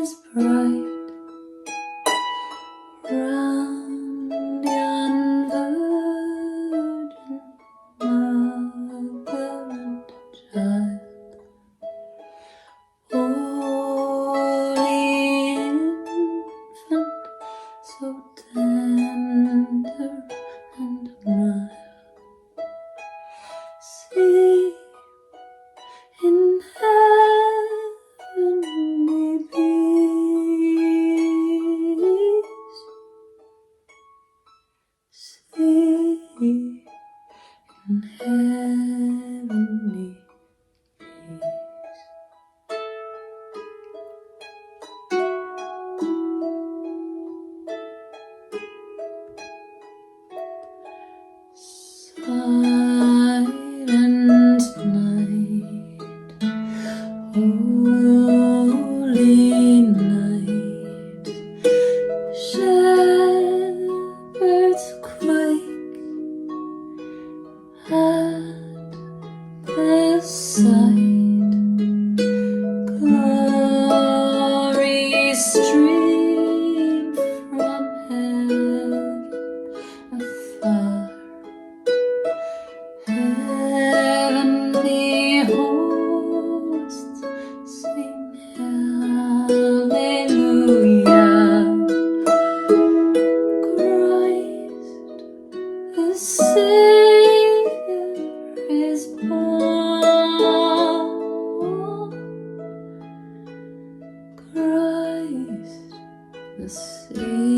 is bright round yon virgin mother and child. Holy infant, so tender and mild, sleep in heavenly peace. Sleep in heavenly peace. Silent night, holy night, shepherds quake at the sight, glory stream from heaven afar. Heavenly hosts sing hallelujah. Christ the Savior is born. Christ the Savior